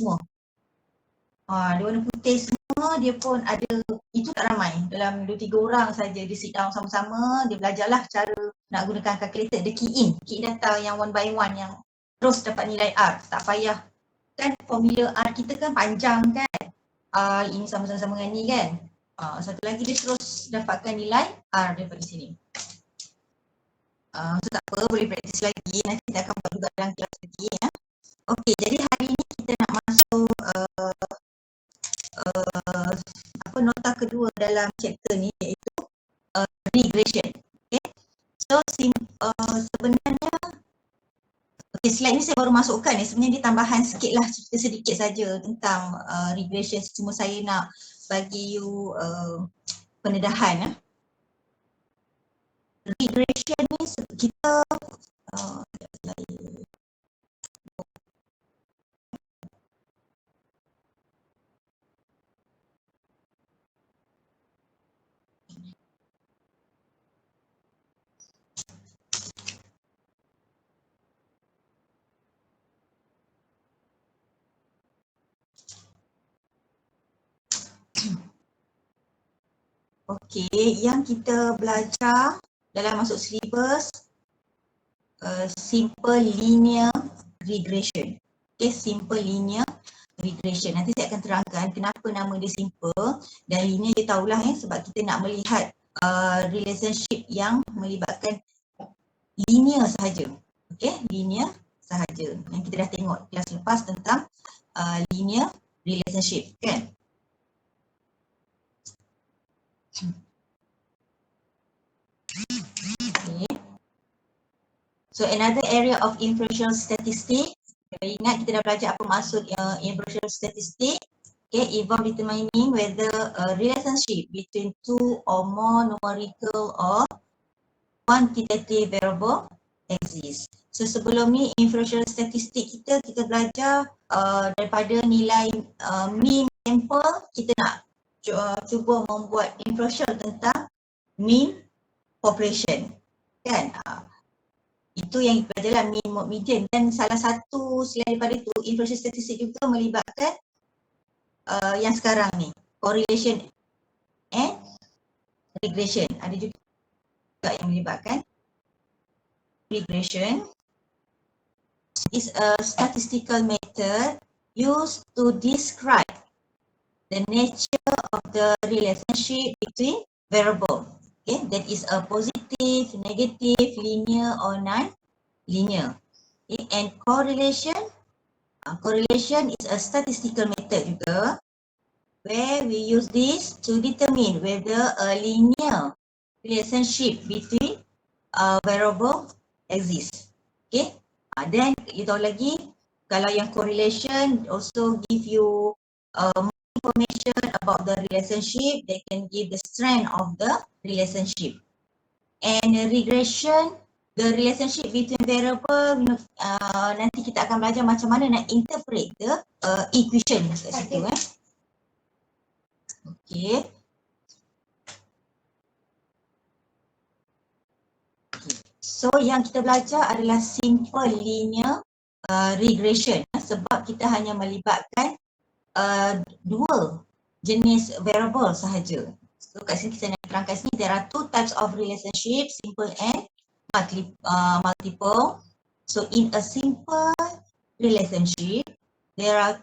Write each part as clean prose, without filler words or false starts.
semua. Dia warna putih semua, dia pun ada, itu tak ramai. Dalam 2-3 orang saja dia sit down sama-sama, dia belajarlah cara nak gunakan calculator. Dia key in data yang one by one yang terus dapat nilai R. Tak payah, kan formula R kita kan panjang kan. Ini sama-sama dengan ni kan. Satu lagi dia terus dapatkan nilai R daripada sini. So tak apa, boleh praktis lagi. Nanti kita akan buat juga dalam kelas lagi ya. Okey, jadi hari ni kita nak masuk nota kedua dalam chapter ni, iaitu regression. Okay. So sebenarnya slide ni saya baru masukkan ni, sebenarnya dia tambahan sikit lah, cerita sedikit saja tentang regression. Cuma saya nak bagi you pendedahan. Regression ni kita yang kita belajar dalam masuk syllabus simple linear regression. Simple linear regression. Nanti saya akan terangkan kenapa nama dia simple dan linear dia tahulah sebab kita nak melihat relationship yang melibatkan linear sahaja. Linear sahaja. Yang kita dah tengok kelas lepas tentang linear relationship kan. So another area of inferential statistics. Ingat kita dah belajar apa maksud inferential statistics. Involve determining whether a relationship between two or more numerical or quantitative variable exists. So sebelum ni inferential statistics kita belajar daripada nilai mean sample, kita nak cuba membuat inferential tentang mean population kan. Itu yang kita belajar lah, mean mode median. Dan salah satu selain daripada itu, inferential statistics juga melibatkan yang sekarang ni, correlation and regression. Ada juga yang melibatkan regression. Is a statistical method used to describe the nature of the relationship between variables. That is a positive, negative, linear or non-linear. And correlation is a statistical method juga where we use this to determine whether a linear relationship between variable exists. Then you tahu lagi kalau yang correlation also give you more information about the relationship, they can give the strength of the relationship. And regression, the relationship between variable, nanti kita akan belajar macam mana nak interpret the equation kat situ. So yang kita belajar adalah simple linear regression sebab kita hanya melibatkan dua jenis variable sahaja. So kat sini kita nak terangkan sini, there are two types of relationship, simple and multiple. So in a simple relationship, there are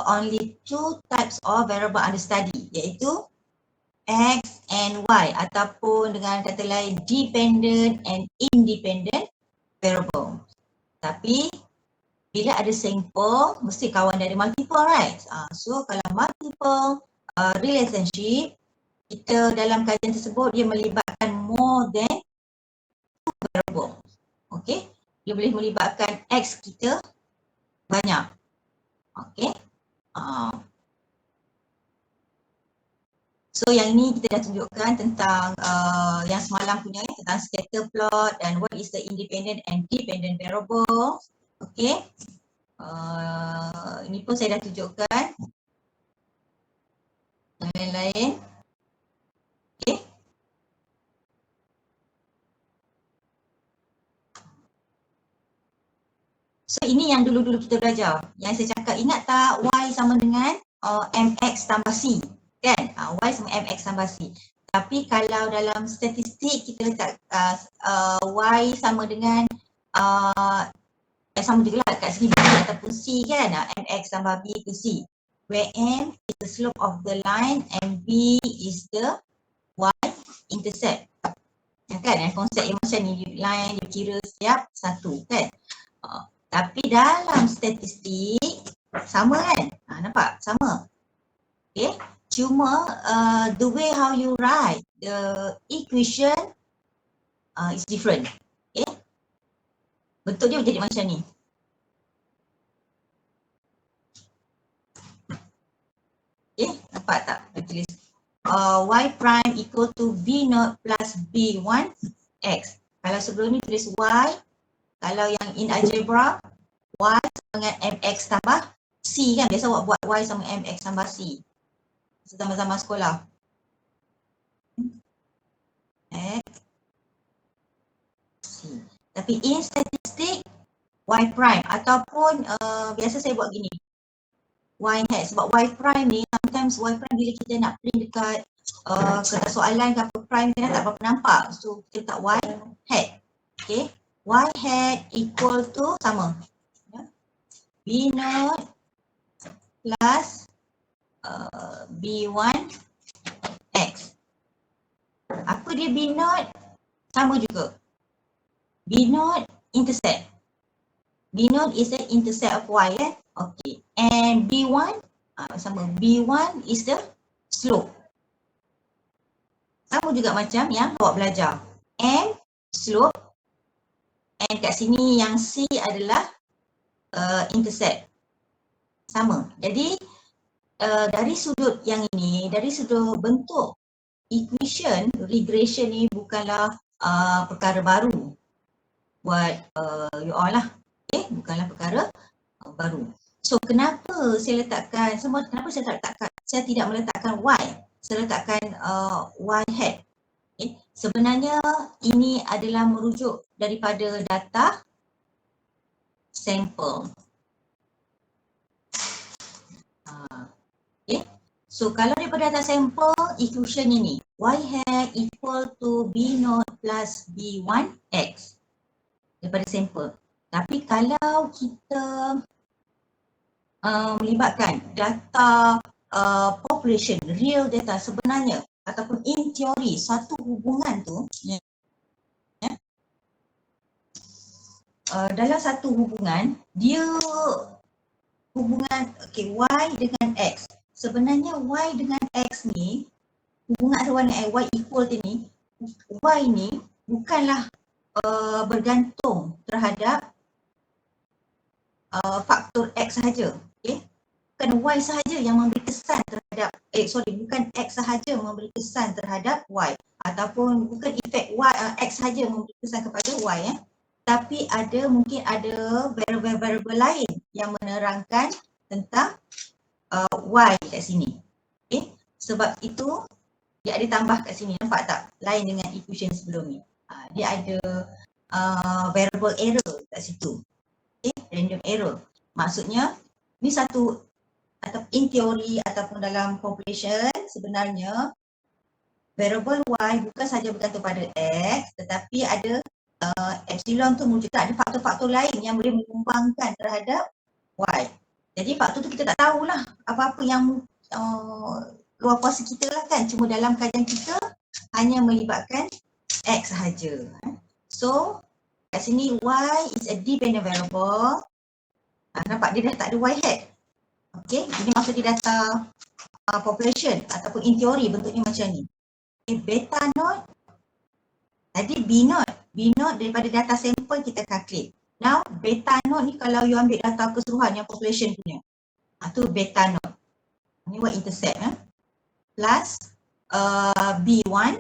only two types of variable under study, iaitu X and Y, ataupun dengan kata lain dependent and independent variable. Tapi bila ada simple, mesti kawan dari multiple, right? So kalau multiple relationship, kita dalam kajian tersebut dia melibatkan more than two variable. Dia boleh melibatkan X kita banyak. So yang ini kita dah tunjukkan tentang yang semalam punya tentang scatter plot dan what is the independent and dependent variable. Ini pun saya dah tunjukkan. Yang lain-lain. So ini yang dulu-dulu kita belajar. Yang saya cakap, ingat tak y sama dengan mx tambah c. Kan? Y sama mx tambah c. Tapi kalau dalam statistik kita letak y sama dengan sama juga lah kat segi B ataupun C kan, mx tambah b ke c. Where m is the slope of the line and b is the y-intercept. Kan, konsep yang macam ni, line dia kira setiap satu kan. Tapi dalam statistik sama kan, nampak sama. Okay, cuma the way how you write the equation is different. Okay, bentuk dia jadi macam ni. Okay, nampak tak? Tulis y prime equal to b0 plus b1 x. Kalau sebelum ni tulis y, kalau yang in algebra y sama dengan mx tambah c kan, biasa buat y sama mx tambah c zaman-zaman sekolah. X c. Tapi in statistik y prime ataupun biasa saya buat gini, y hat, sebab y prime ni sometimes y prime bila kita nak print dekat kertas soalan ke apa prime kita tak berapa nampak, so kita letak y hat. Okay, y hat equal to sama b0 plus b1 x. Apa dia b0? Sama juga, b0 intercept. b0 is the intercept of y okay, and b1 sama, b1 is the slope. Sama juga macam yang awak belajar, m slope, and kat sini yang c adalah intercept. Sama. Jadi dari sudut yang ini, dari sudut bentuk equation, regression ni bukanlah perkara baru buat you all lah. Okay, bukanlah perkara baru. So kenapa saya letakkan semua, kenapa saya letakkan, saya tidak meletakkan y, saya letakkan y hat. Okay. Sebenarnya ini adalah merujuk daripada data sampel. Okay. So kalau daripada data sampel, equation ini y hat equal to b0 plus b1 x daripada sampel. Tapi kalau kita melibatkan data population, real data sebenarnya, ataupun in teori satu hubungan tu dalam satu hubungan, dia hubungan okay, y dengan x. Sebenarnya y dengan x ni, hubungan antara y dengan y equal ni, y ni bukanlah bergantung terhadap faktor x sahaja. Okay? Bukan y sahaja yang memberi kesan terhadap, bukan x sahaja memberi kesan terhadap y, ataupun bukan efek y, x sahaja memberi kesan kepada y tapi mungkin ada variable lain yang menerangkan tentang y kat sini. Okay? Sebab itu dia ada tambah kat sini, nampak tak? Lain dengan equation sebelum ni. Dia ada variable error kat situ. Okay? Random error. Maksudnya ni satu, atau in theory ataupun dalam population, sebenarnya variable y bukan sahaja bergantung pada x, tetapi ada epsilon tu muncul, ada faktor-faktor lain yang boleh menyumbangkan terhadap y. Jadi faktor tu kita tak tahulah apa-apa yang luar kuasa kita lah kan, cuma dalam kajian kita hanya melibatkan x sahaja. So kat sini y is a dependent variable. Nampak dia dah tak ada y hat. Okay, ini maksud dia data population ataupun in theory bentuknya macam ni. Okay, beta not, tadi b not daripada data sampel kita calculate. Now beta not ni kalau you ambil data keseluruhan yang population punya, tu beta not. Ni y intercept plus b1.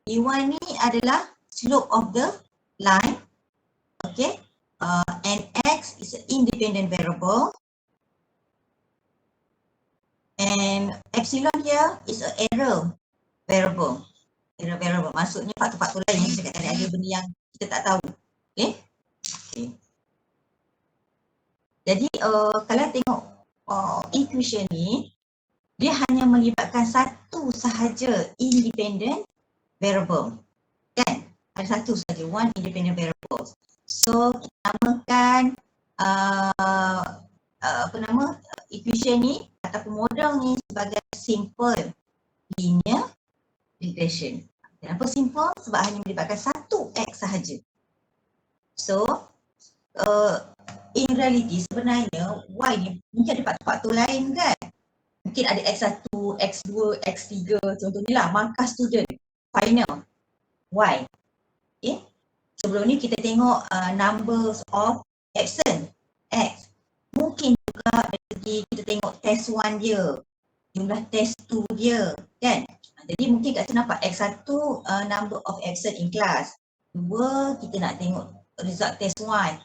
b1 ni adalah slope of the line. Okay, and x is an independent variable. And epsilon here is an error variable. Error variable maksudnya faktor-faktor lain yang saya kata tadi, ada benda yang kita tak tahu. Okay. Okay. Jadi kalau tengok equation ni, dia hanya melibatkan satu sahaja independent variable, kan? Ada satu sahaja, one independent variable. So kita namakan apa nama equation ni ataupun model ni sebagai simple linear regression. Kenapa simple? Sebab hanya melibatkan satu X sahaja. So in reality sebenarnya Y ni mungkin ada faktor lain kan. Mungkin ada X1, X2, X3 contohnya lah, markah student, final, Y. Okay. Sebelum ni kita tengok numbers of absent, X. Mungkin juga dari kita tengok test 1 dia, jumlah test 2 dia kan. Jadi mungkin kat sini nampak X1 number of absent in class. 2 kita nak tengok result test 1.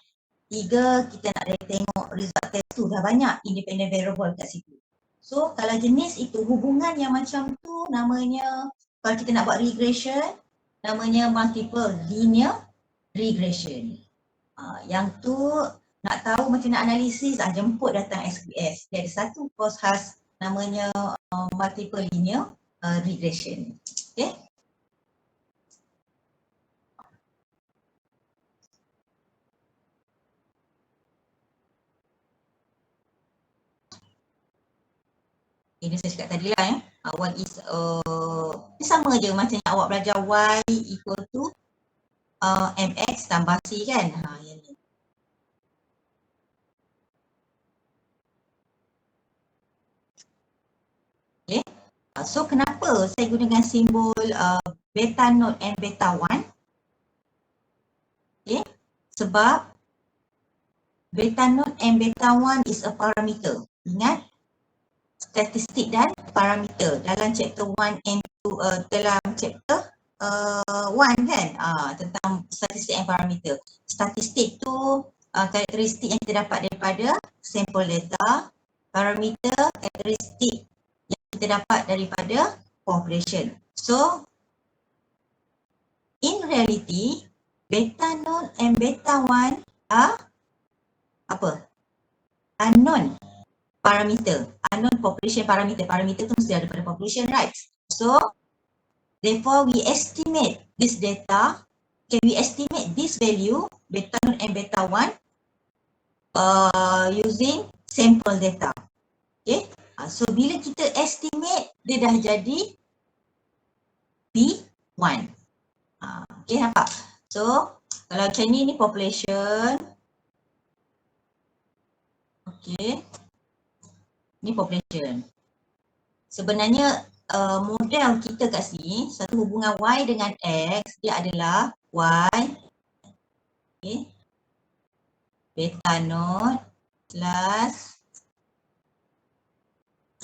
3 kita nak tengok result test 2. Dah banyak independent variable kat situ. So kalau jenis itu hubungan yang macam tu namanya, kalau kita nak buat regression, namanya multiple linear regression. Yang tu nak tahu macam nak analisis, jemput datang SQS. Dia ada satu course khas namanya multiple linear regression. Okay. Ini saya cakap tadi lah one is ini sama je macam yang awak belajar y equal to mx tambah c kan. Yang ni. Okay. So kenapa saya gunakan simbol beta node and beta 1? Okay. Sebab beta node and beta 1 is a parameter. Ingat, statistik dan parameter dalam chapter 1 and 2, dalam chapter 1 kan, tentang statistik and parameter. Statistik tu karakteristik yang kita dapat daripada sampel data, parameter karakteristik yang kita dapat daripada population. So in reality beta node and beta 1 are apa? Unknown parameter, unknown population parameter. Parameter tu mesti ada pada population, right? So therefore we estimate this data, can we estimate this value beta node and beta 1 using sample data. Okay, so bila kita estimate dia dah jadi P1. Okay, nampak? So kalau macam ni population. Okay, ni population. Sebenarnya model kita kat sini, satu hubungan Y dengan X, dia adalah Y, okay, beta node plus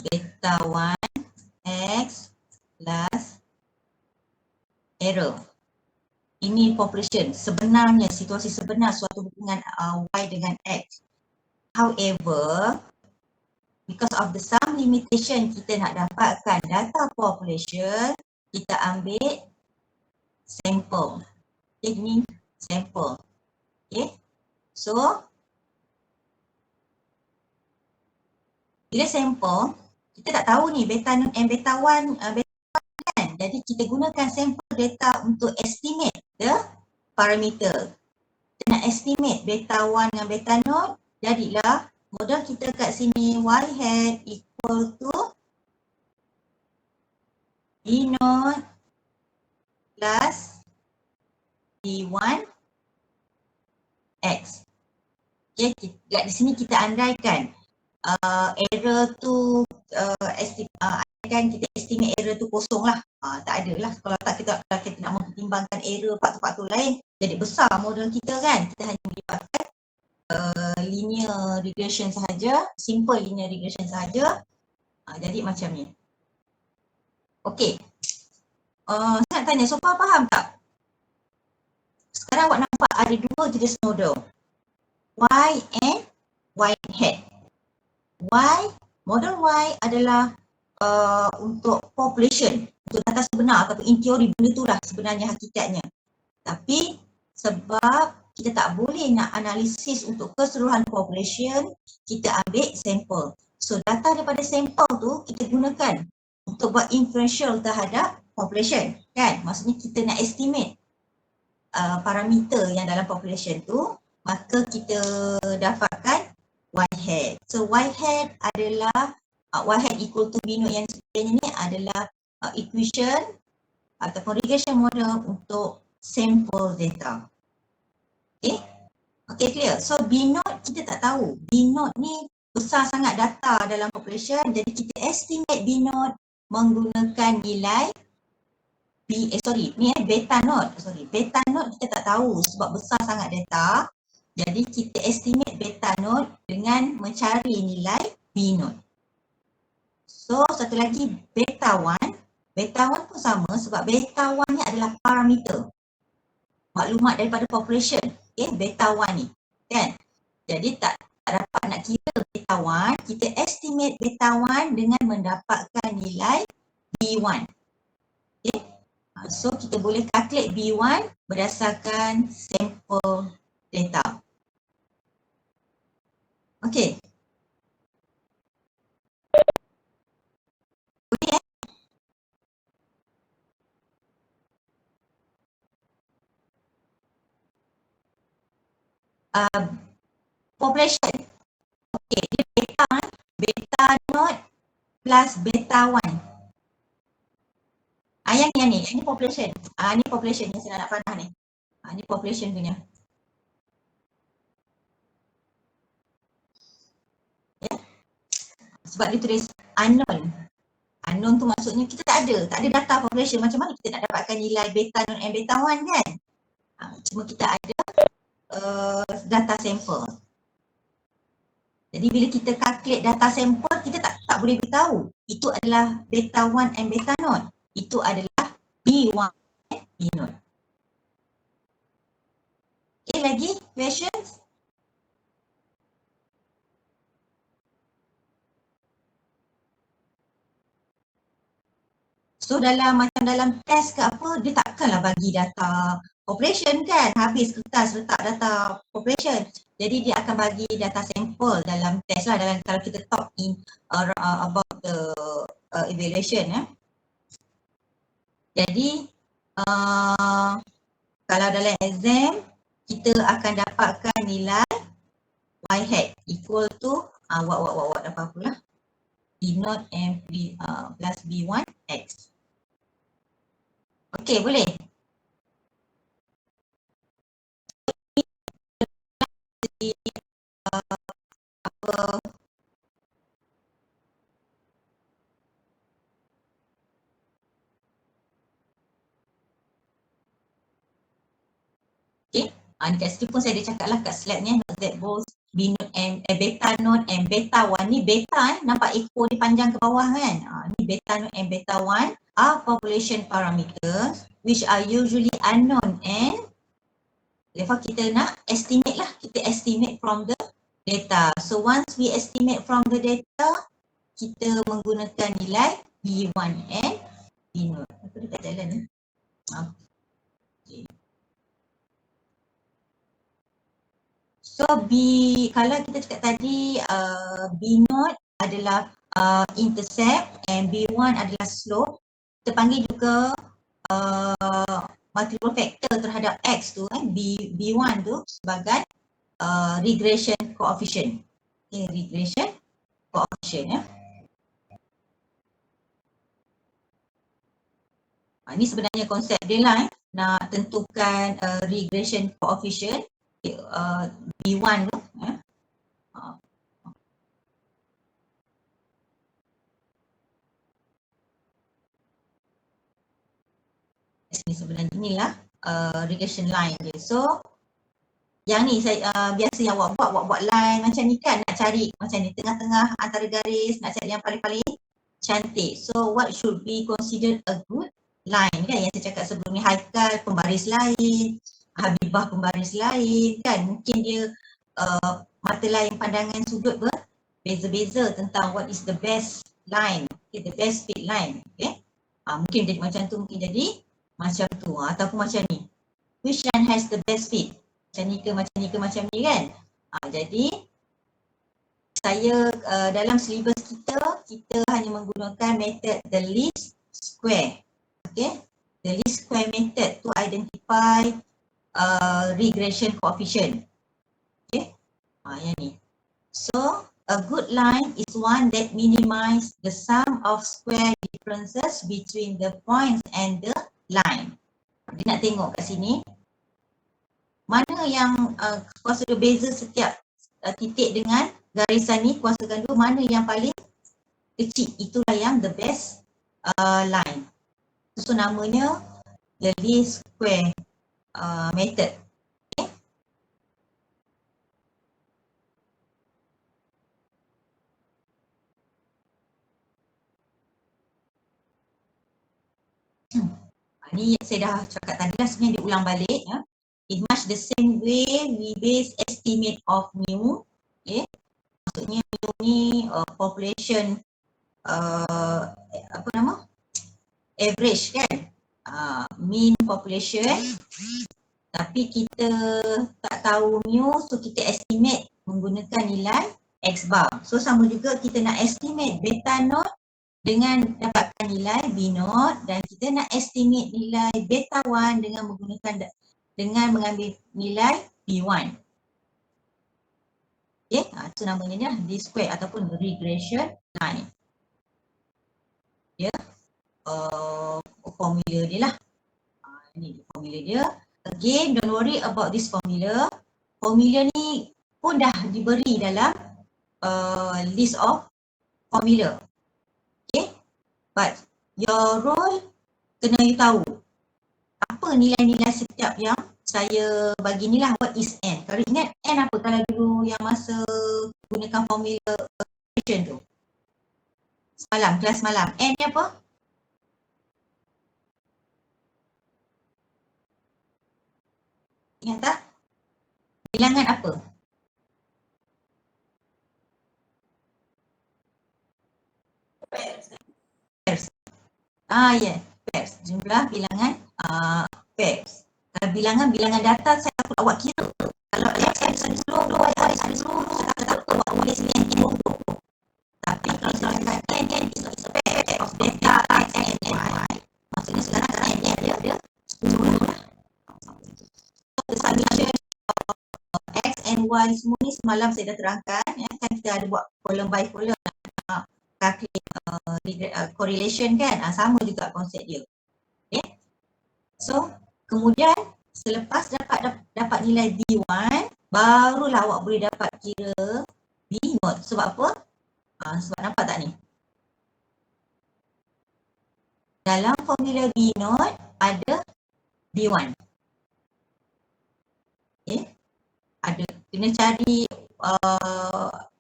beta 1 X plus error. Ini population. Sebenarnya situasi sebenar suatu hubungan Y dengan X. However, because of the some limitation kita nak dapatkan data population, kita ambil sampel. Okay, ni sampel. Okay, so bila sampel, kita tak tahu ni beta node and beta 1 kan. Jadi kita gunakan sampel data untuk estimate the parameter. Kita nak estimate beta 1 dengan beta node, jadilah model kita kat sini y hat equal to b node plus b1 x. Okay, di sini kita andaikan error tu kan kita estimate error tu kosong lah. Tak ada lah, kalau tak kita nak mempertimbangkan error faktor-faktor lain, jadi besar model kita kan. Kita hanya melibatkan linear regression sahaja, simple linear regression sahaja. Jadi macam ni. Okey. Saya nak tanya, so faham tak? Sekarang awak nampak ada dua jenis model, Y and Y hat. Y, model Y adalah untuk population, untuk data sebenar ataupun in teori benda tu lah sebenarnya hakikatnya. Tapi sebab kita tak boleh nak analisis untuk keseluruhan population, kita ambil sampel. So data daripada sampel tu kita gunakan untuk buat inferential terhadap population, kan? Maksudnya kita nak estimate parameter yang dalam population tu, maka kita dapatkan y-hat. So y-hat adalah y-hat equal to B naught yang sebenarnya ni adalah equation ataupun regression model untuk sample data. Okay, okay, clear. So B naught kita tak tahu. B naught ni besar sangat data dalam population, jadi kita estimate B naught menggunakan nilai beta naught. Beta naught kita tak tahu sebab besar sangat data. Jadi kita estimate beta naught dengan mencari nilai B naught. So satu lagi beta 1. Beta 1 pun sama sebab beta 1 ni adalah parameter maklumat daripada population. Okay, beta 1 ni, kan? Jadi tak dapat nak kira beta 1, kita estimate beta 1 dengan mendapatkan nilai B1. Okay. So kita boleh calculate B1 berdasarkan sampel data. Okay. Okay. Population. Okay, dia beta naught plus beta 1. Yang ni population. Ni population yang saya nak panah ni. Ni population punya. Ya. Sebab dia tulis unknown. Unknown tu maksudnya kita tak ada data population. Macam mana kita nak dapatkan nilai beta naught and beta 1, kan? Cuma kita ada data sampel. Jadi bila kita calculate data sampel, kita tak boleh beritahu itu adalah beta 1 and beta naught. Itu adalah B1 and B naught. Okay, lagi questions? So dalam test ke apa, dia takkanlah bagi data population, kan? Habis kertas letak data population. Jadi dia akan bagi data sampel dalam test lah, dalam kalau kita talk in about the evaluation. Jadi kalau dalam exam, kita akan dapatkan nilai y-hat equal to what apa-apalah B naught and B plus B1 X. Okey, boleh? Okay, dekat situ pun saya dah cakap lah kat slide ni, that both B naught and beta naught and beta 1 ni beta nampak ekor ni panjang ke bawah, kan? Ni beta naught and beta 1 are population parameters which are usually unknown, and therefore kita nak estimate lah, kita estimate from the data. So once we estimate from the data, kita menggunakan nilai B1 and B naught. Apa dekat jalan ni? Okay. So kalau kita cakap tadi B naught adalah intercept and B1 adalah slope, kita panggil juga multiple factor terhadap X tu, B1 tu sebagai regression coefficient. Okay, regression coefficient, ini sebenarnya konsep dia lah, nak tentukan regression coefficient B1 tu. Ini sebenarnya inilah regression line dia. So yang ni saya biasa yang buat line macam ni, kan, nak cari macam ni tengah-tengah antara garis, nak cari yang paling-paling cantik. So what should be considered a good line, kan, yang saya cakap sebelum ni. Haikal pembaris lain, Habibah pembaris lain, kan, mungkin dia mata lain pandangan sudut berbeza-beza tentang what is the best line, okay, the best fit line. Okay, mungkin jadi macam tu, mungkin jadi macam tu, ataupun macam ni, which line has the best fit. macam ni ke macam ni kan. Jadi saya dalam silibus kita hanya menggunakan method the least square. Okay, the least square method to identify regression coefficient. Okay, yang ni. So a good line is one that minimize the sum of square differences between the points and the line. Dia nak tengok kat sini mana yang kuasa beza setiap titik dengan garisan ni, kuasakan dua mana yang paling kecil, itulah yang the best line. So namanya the least square method. Ni saya dah cakap tadi lah, sebenarnya dia ulang balik ya. In much the same way we base estimate of mu. Okay. Maksudnya mu ni population apa nama? Average kan? Mean population. Tapi kita tak tahu mu, so kita estimate menggunakan nilai X bar. So sama juga kita nak estimate beta naught dengan dapatkan nilai B naught, dan kita nak estimate nilai beta 1 dengan mengambil nilai B1. Okay, itu namanya ni lah least square ataupun regression line. Ya, formula dia lah. Ini formula dia. Again, don't worry about this formula. Formula ni pun dah diberi dalam list of formula. Okay, but your role kena you tahu apa nilai-nilai setiap yang saya bagi ni lah. What is n? Kalau ingat n apa kalau dulu yang masa gunakan formula equation tu semalam, kelas malam, n ni apa? Ingat tak? Bilangan apa? Pairs. Ya, pairs. Jumlah bilangan pairs. Kalau bilangan data saya takut awak kira. Kalau X ada 10, Y ada 10, saya takut awak boleh sini n. Tapi kalau saya katakan n is a pair of data X and Y, maksudnya sekarang n dia 10 lah. The summation X and Y semua ni semalam saya dah terangkan ya, kan kita ada buat column by column correlation kan, sama juga konsep dia. Okay. So kemudian selepas dapat nilai B1, barulah awak boleh dapat kira B naught. Sebab apa? Sebab nampak tak ni? Dalam formula B naught ada B1. Okay. Ada, kena cari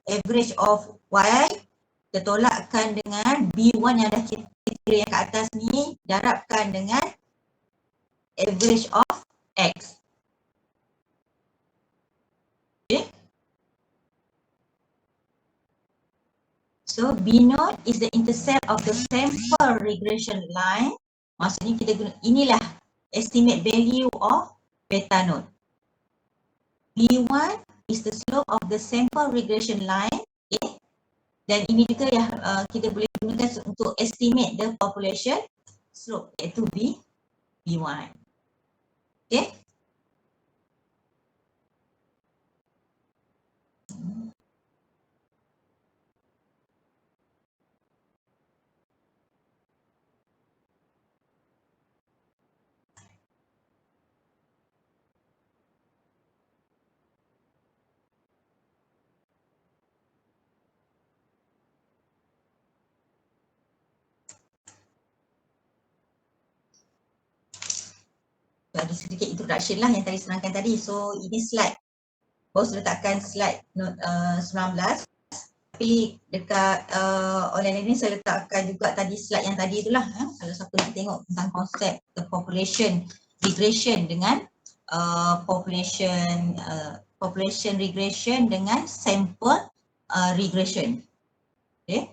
average of Y, kita tolakkan dengan B1 yang dah kita kira yang kat atas ni, darabkan dengan average of X. Okay. So B naught is the intercept of the sample regression line. Maksudnya kita guna, inilah estimate value of beta naught. B1 is the slope of the sample regression line. Okay. Dan ini juga yang kita boleh gunakan untuk estimate the population slope, iaitu B1. Okay. Ada sedikit introduction lah yang tadi serangkan tadi. So ini slide, bos letakkan slide 19. Tapi dekat online ini saya letakkan juga tadi slide yang tadi itulah. Kalau siapa nak tengok tentang konsep the population regression dengan population regression dengan sample regression. Okay.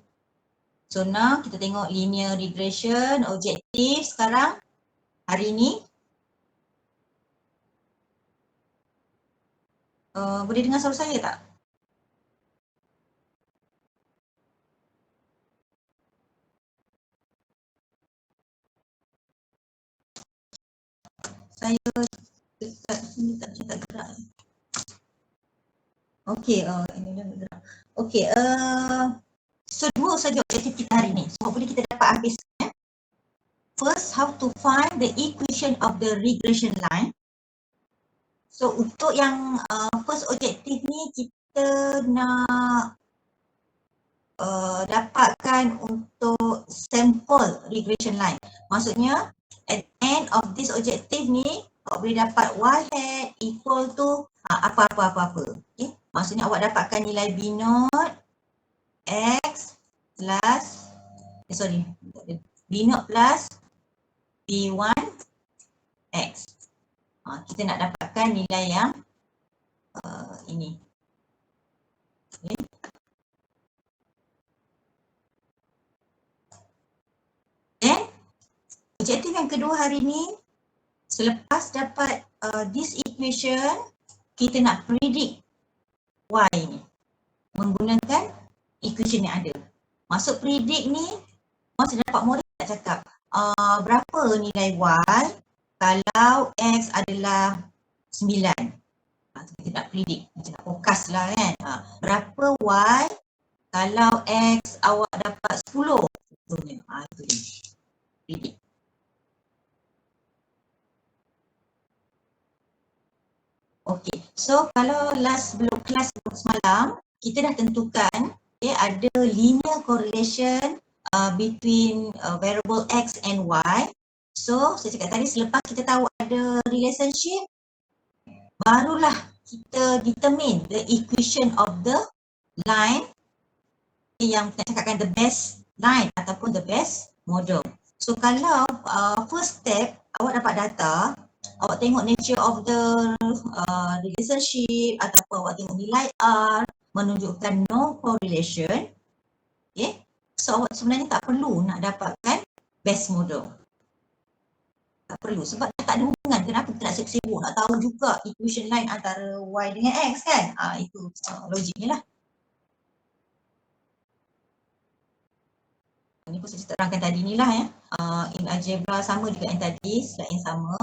So now kita tengok linear regression, objektif sekarang hari ini. Boleh dengar suara saya tak? Saya dekat sini tak gerak. Okey, ini dah bergerak. Okey, so dua saja objektif kita hari ni. So hopefully kita dapat habis. First, how to find the equation of the regression line. So untuk yang first objektif ni kita nak dapatkan untuk sampel regression line. Maksudnya at the end of this objective ni awak boleh dapat y hat equal to apa-apa-apa-apa. Okay? Maksudnya awak dapatkan nilai b naught x plus b naught plus b1 x. Kita nak dapatkan nilai yang ini. Okay. Then objektif yang kedua hari ni, selepas dapat this equation, kita nak predict y ni menggunakan equation yang ada. Maksud predict ni, masa dapat model nak cakap berapa nilai y kalau x adalah 9. Kita nak predict, kita nak fokus lah kan. Berapa y kalau x awak dapat 10. Contohnya, itu dia. Predict. Okay, so kalau sebelum kelas semalam, kita dah tentukan ada linear correlation between variable x and y. So, saya cakap tadi selepas kita tahu ada relationship, barulah kita determine the equation of the line yang kita cakapkan the best line ataupun the best model. So, kalau first step awak dapat data, awak tengok nature of the relationship ataupun awak tengok nilai R menunjukkan no correlation. Okay. So, awak sebenarnya tak perlu nak dapatkan best model. Tak perlu sebab tak ada hubungan. Kenapa kita nak sibuk nak tahu juga equation line antara y dengan x kan? Itu logiknya lah. Ini pun saya terangkan tadi ni lah ya. In algebra sama juga yang tadi, slide yang sama.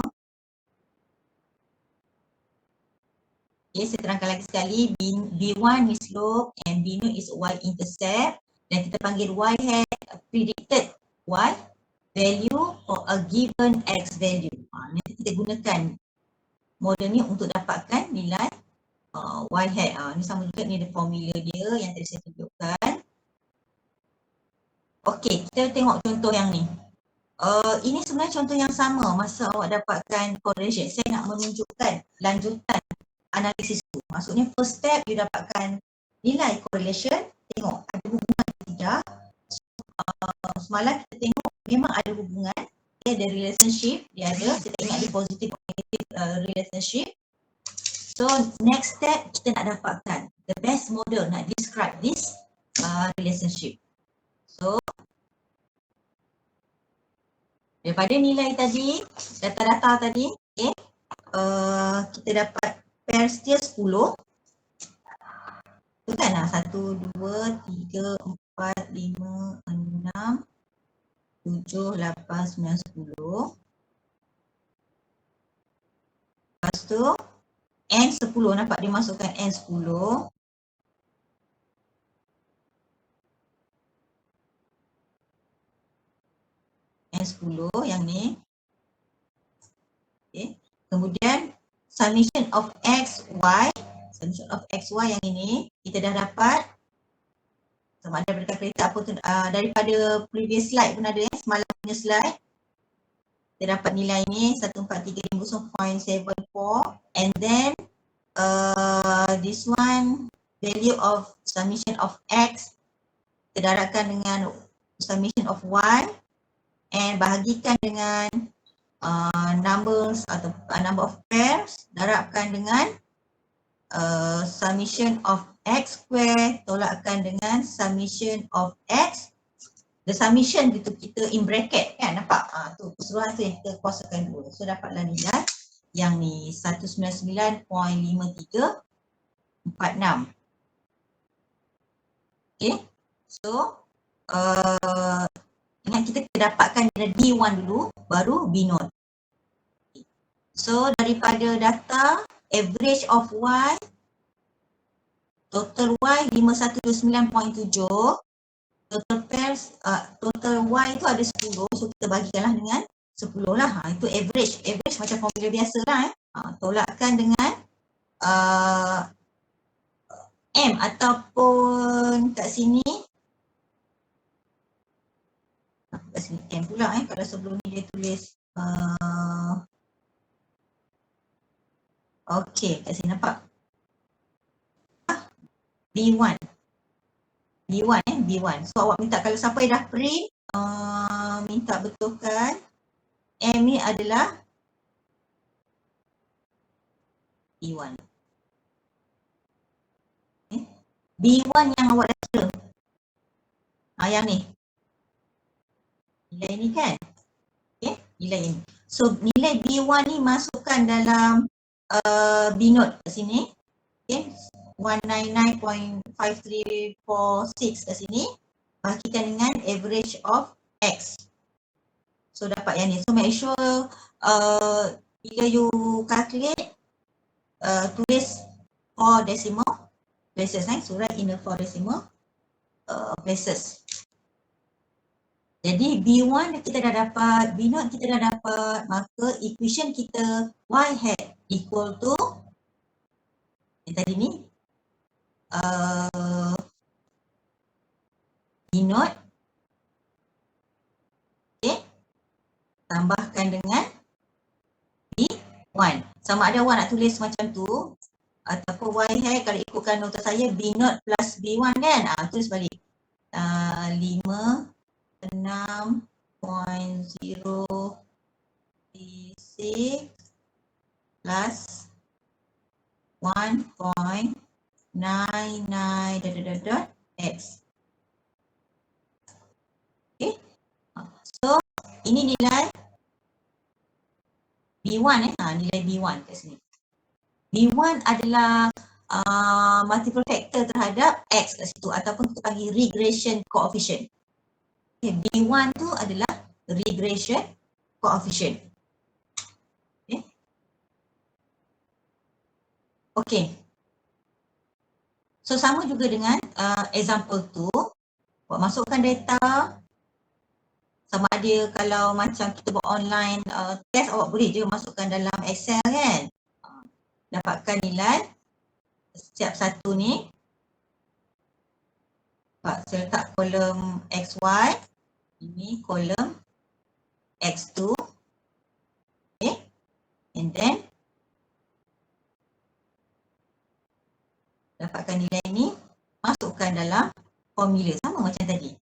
Okay, saya terangkan lagi sekali. B1 is slope and B0 is y-intercept. Dan kita panggil y hat predicted y value for a given x value. Nanti kita gunakan model ni untuk dapatkan nilai y hat. Ni sama juga, ni ada formula dia yang tadi saya tunjukkan. Okey, kita tengok contoh yang ni. Ini sebenarnya contoh yang sama masa awak dapatkan correlation. Saya nak menunjukkan lanjutan analisis tu. Maksudnya first step you dapatkan nilai correlation, tengok ada hubungan atau tidak. Semalam kita tengok memang ada hubungan, ada relationship, dia ada, kita ingat dia positive or negative relationship. So next step kita nak dapatkan the best model nak describe this relationship. So daripada nilai tadi, data-data tadi, okay, kita dapat pairs dia 10. Itu kan lah, 1, 2, 3, 4, 5, 6, 7, 8, 9, 10. Lepas tu N10, nampak dia masukkan N10. N10 yang ni. Okay. Kemudian summation of x, y. Summation of x, y yang ini kita dah dapat. Sama ada berkata apa tu, daripada previous slide pun ada semalam punya slide. Kita dapat nilai ni 143.0.74 and then this one value of summation of x kita darabkan dengan summation of y and bahagikan dengan numbers atau number of pairs, darabkan dengan summation of x square tolakkan dengan summation of x. The summation itu kita in bracket kan, nampak? Tu keseluruhan tu yang kita kuasakan dua. So dapatlah nilai yang ni 199.53 46. Okay, so ingat kita dapatkan D1 dulu, baru B note. So daripada data average of Y, total Y 5129.7, total pairs, total Y itu ada 10, so kita bagikanlah dengan 10 lah. Itu average, average macam formula biasa lah. Tolakkan dengan M ataupun kat sini, kat sini M pula kalau sebelum ni dia tulis okey, kat sini nampak B1, B1 B1. So awak minta, kalau siapa yang dah print, minta betulkan M ni adalah B1. B1 yang awak dah kira, yang ni, nilai ni kan, okay, nilai ini. So nilai B1 ni masukkan dalam B note kat sini, okay, 199.5346 kat sini, bahagikan dengan average of X. So dapat yang ni. So make sure bila you calculate, tulis 4 decimal places, so write in the 4 decimal places. Jadi B1 kita dah dapat, B note kita dah dapat, maka equation kita Y hat equal to yang tadi ni, B note, okay, tambahkan dengan B1. Sama ada awak nak tulis macam tu ataupun Y hat, kalau ikutkan nota saya B note plus B1 kan, tulis balik 56.036 plus 1.99 X. Okay, so ini nilai B1 nilai B1 kat sini. B1 adalah multiple factor terhadap X kat situ ataupun kita panggil regression coefficient. Okay, B1 tu adalah regression coefficient. Okay. Okay. So sama juga dengan example tu, buat masukkan data, sama ada kalau macam kita buat online test, awak boleh je masukkan dalam Excel kan. Dapatkan nilai setiap satu ni. Saya letak kolom XY, ini kolom X2, okay, and then dapatkan nilai ni, masukkan dalam formula sama macam tadi.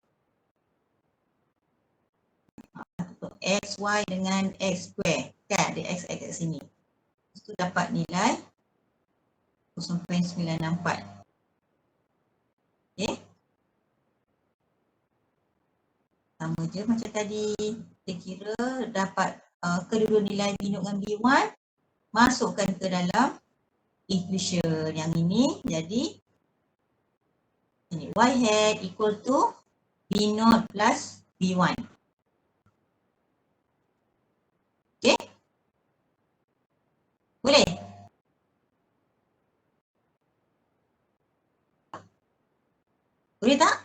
XY dengan X square, kan ada X kat sini. Itu dapat nilai 0.964. Okay, sama je macam tadi, kita kira dapat kedua nilai B note dengan B1, masukkan ke dalam equation yang ini. Jadi ini Y hat equal to B note plus B1. Okay, boleh? Boleh tak?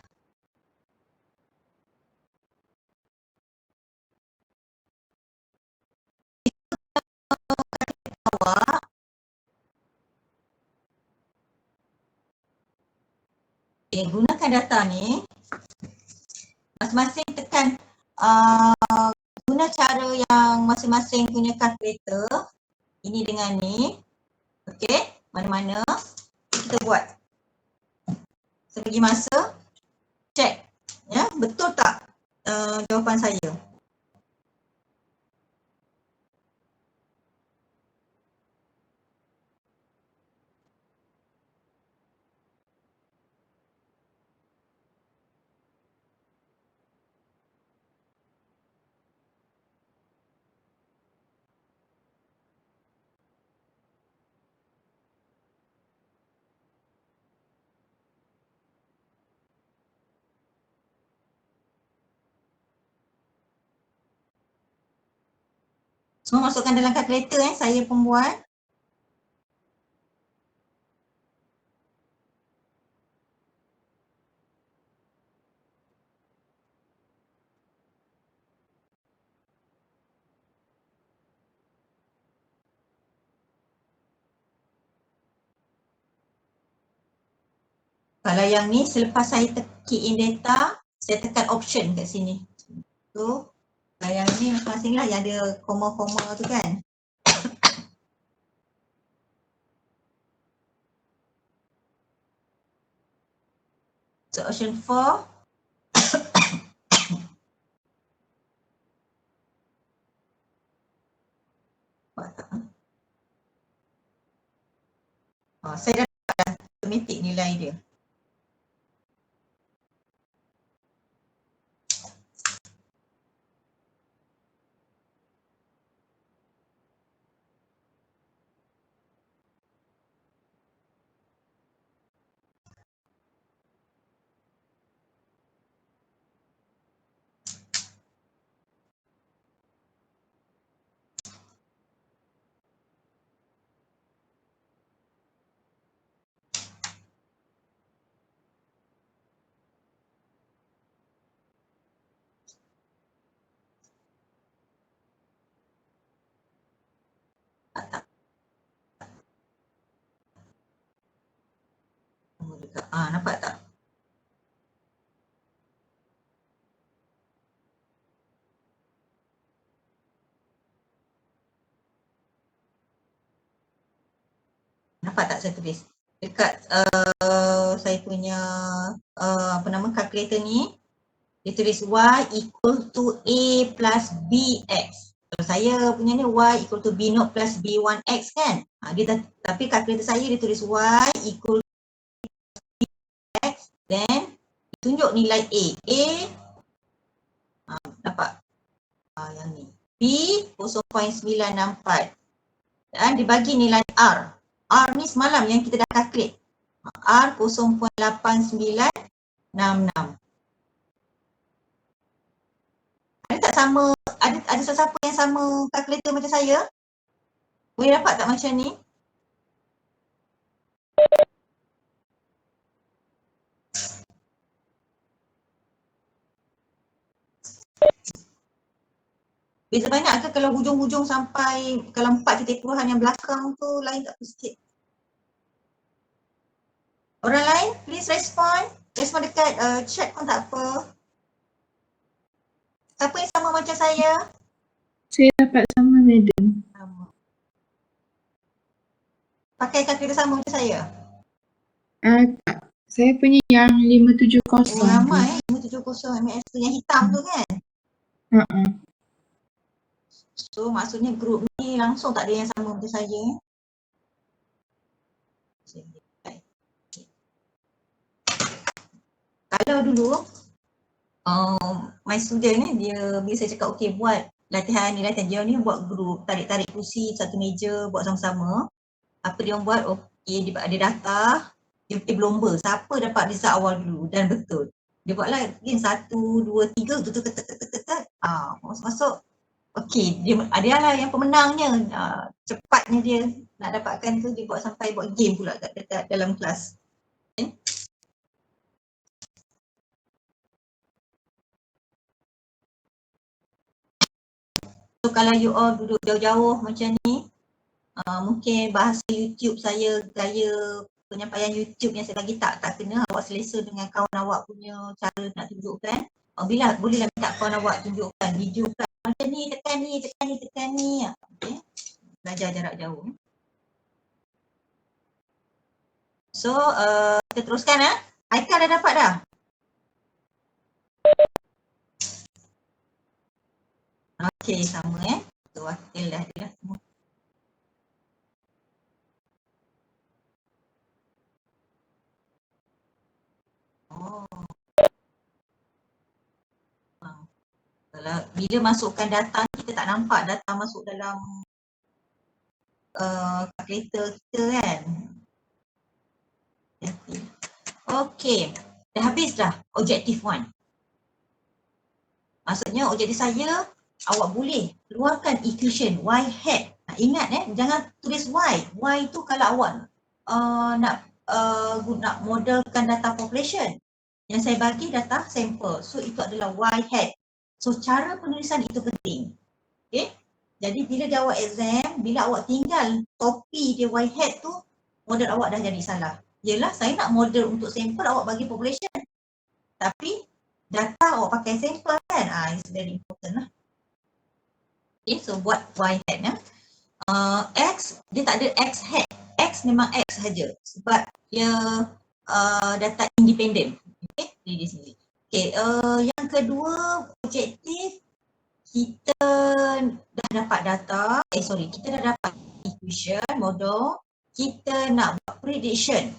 Awak gunakan data ni, masing-masing tekan, guna cara yang masing-masing punya calculator, ini dengan ni, okey, mana-mana kita buat. Saya bagi masa, check, ya, betul tak jawapan saya? Semua masukkan dalam kalkulator saya pun buat. Kalau yang ni selepas saya key in data, saya tekan option kat sini. So, yang ni masing-masing lah yang ada koma-koma tu kan. So, option 4. Saya dah dapat automatic nilai dia. Nampak tak? Nampak tak saya tulis? Dekat saya punya apa nama kalkulator ni, dia tulis y equal to a plus bx. Kalau saya punya ni y equal to b0 plus b1x kan. Tapi kalkulator saya dia tulis y equal to x, then tunjuk nilai a. Dapat yang ni. B 0.964 dan dibagi nilai R. R ni semalam yang kita dah kalkulate. R 0.8966. Ada tak sama, ada sesiapa yang sama kalkulator macam saya? Boleh dapat tak macam ni? Beza banyak ke kalau hujung-hujung sampai, kalau 4 titik peluhan yang belakang tu lain tak sikit? Orang lain, please respond. Respond dekat chat pun tak apa. Siapa yang sama macam saya? Saya dapat sama, madam. Pakai kalkulator sama macam saya? Tak. Saya punya yang 570 tu. Ramai 570 ms tu yang hitam tu kan? So maksudnya grup ni langsung tak ada yang sama macam saya. Kalau dulu my student ni dia bila saya cakap okey buat latihan jauh ni, buat grup, tarik-tarik kursi satu meja, buat sama-sama. Apa dia orang buat? Okey, dia ada data, dia berlomba siapa dapat result awal dulu dan betul. Dia buatlah game 1, 2, 3 tu masuk. Okey, dia adalah yang pemenangnya. Cepatnya dia nak dapatkan tu, dia buat sampai buat game pula dekat dalam kelas. Okay. So kalau you all duduk jauh-jauh macam ni, mungkin bahasa YouTube saya, gaya penyampaian YouTube yang saya bagi tak kena, awak selesa dengan kawan awak punya cara nak tunjukkan. Bolehlah minta kawan awak tunjukkan video kan, macam ni, tekan ni. Okay. Belajar jarak jauh. So kita teruskan. Haikal dah dapat dah? Okey, sama tu wakil dah dia semua. Kalau bila masukkan data, kita tak nampak data masuk dalam kalkulator kita kan. Okey, dah habis dah objektif 1. Maksudnya objektif saya awak boleh keluarkan equation y hat. Ingat jangan tulis y. Y tu kalau awak nak modelkan data population. Yang saya bagi data sampel. So itu adalah y hat. So cara penulisan itu penting. Okay. Jadi bila dia awak exam, bila awak tinggal copy dia y hat tu, model awak dah jadi salah. Yelah saya nak model untuk sampel awak bagi population. Tapi data awak pakai sampel kan. It's very important lah. Okay, so buat y hat X, dia tak ada X hat. X memang X saja sebab dia data independent. Okay, di sini. Okay, yang kedua objektif, kita dah dapat data, kita dah dapat equation, model, kita nak buat prediction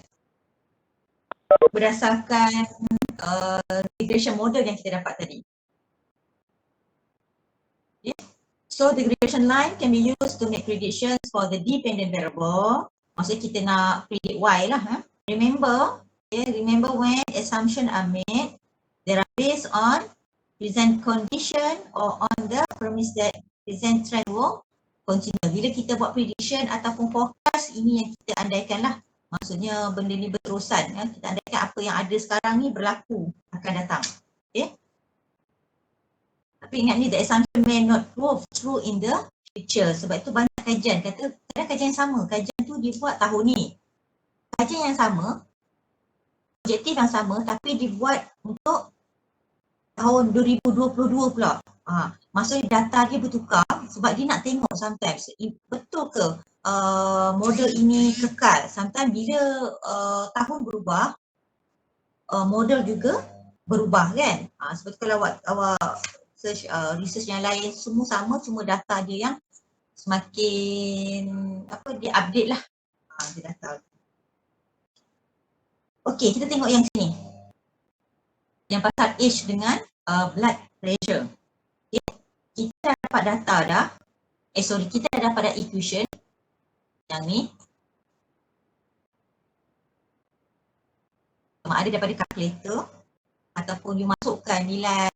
berdasarkan regression model yang kita dapat tadi. Okay. So the regression line can be used to make predictions for the dependent variable. Maksudnya kita nak predict Y lah. Remember when assumptions are made, they are based on present condition or on the premise that present trend will continue. Bila kita buat prediction ataupun forecast, ini yang kita andaikan lah. Maksudnya benda ni berterusan. Kita andaikan apa yang ada sekarang ni berlaku, akan datang. Okay. Tapi ingat ni, the assumption may not prove true in the future. Sebab itu banyak kajian kata, kadang kajian yang sama, kajian tu dibuat tahun ni. Kajian yang sama, objektif yang sama tapi dibuat untuk tahun 2022 pula. Maksudnya data dia bertukar sebab dia nak tengok sometimes betul ke model ini kekal. Sometimes bila tahun berubah, model juga berubah kan. Seperti kalau awak search research yang lain, semua sama, cuma data dia yang semakin dia update lah dia data. Okey, kita tengok yang sini. Yang pasal age dengan blood pressure. Okay. Kita dah dapat data dah. Kita dah dapat dah equation. Yang ni. Sama ada daripada calculator ataupun you masukkan nilai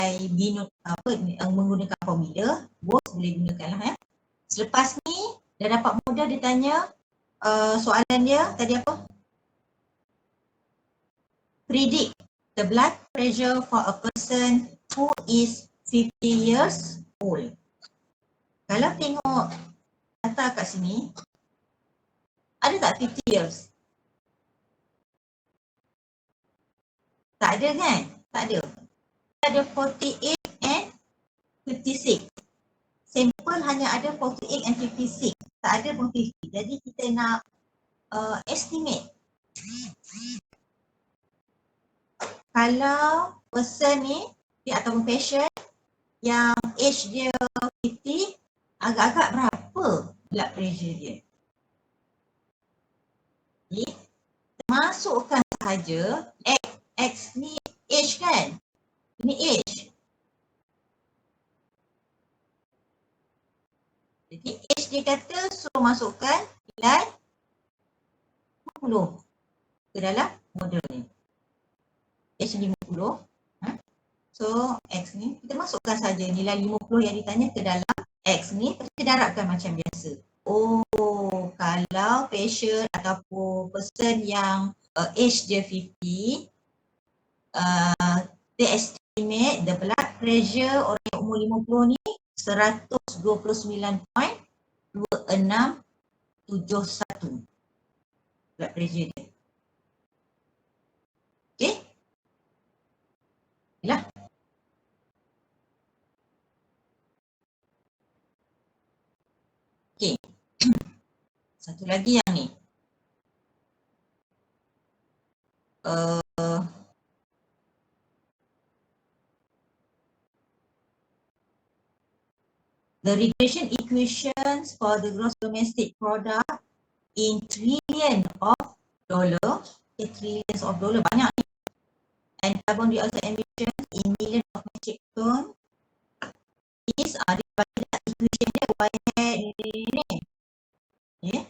menggunakan formula. Both boleh gunakan lah. Selepas ni dah dapat modal, dia tanya soalan dia tadi apa? Predict the blood pressure for a person who is 50 years old. Kalau tengok data kat sini, ada tak 50 years? Tak ada kan? Tak ada. Ada 48 and 56. Sampel hanya ada 48 and 56. Tak ada pun 50. Jadi kita nak estimate. Kalau person ni ataupun patient yang age dia 50, agak-agak berapa blood pressure dia? Okay. Masukkan sahaja X ni age kan? Ini age. Jadi age dia kata suruh masukkan nilai 50 ke dalam model ni. Age 50. So X ni kita masukkan saja nilai 50 yang ditanya ke dalam X ni, kita darabkan macam biasa. Oh, kalau patient ataupun person yang age dia 50, they estimate the blood pressure orang yang umur 50 ni 129.2671 blood pressure dia. Okay? Yalah. Okay. Satu lagi yang ni. The regression equations for the gross domestic product in trillion of dollar, trillions of dollar, banyak ni. And carbon dioxide emissions in million of metric ton is daripada equation dia y hat ni. Okay.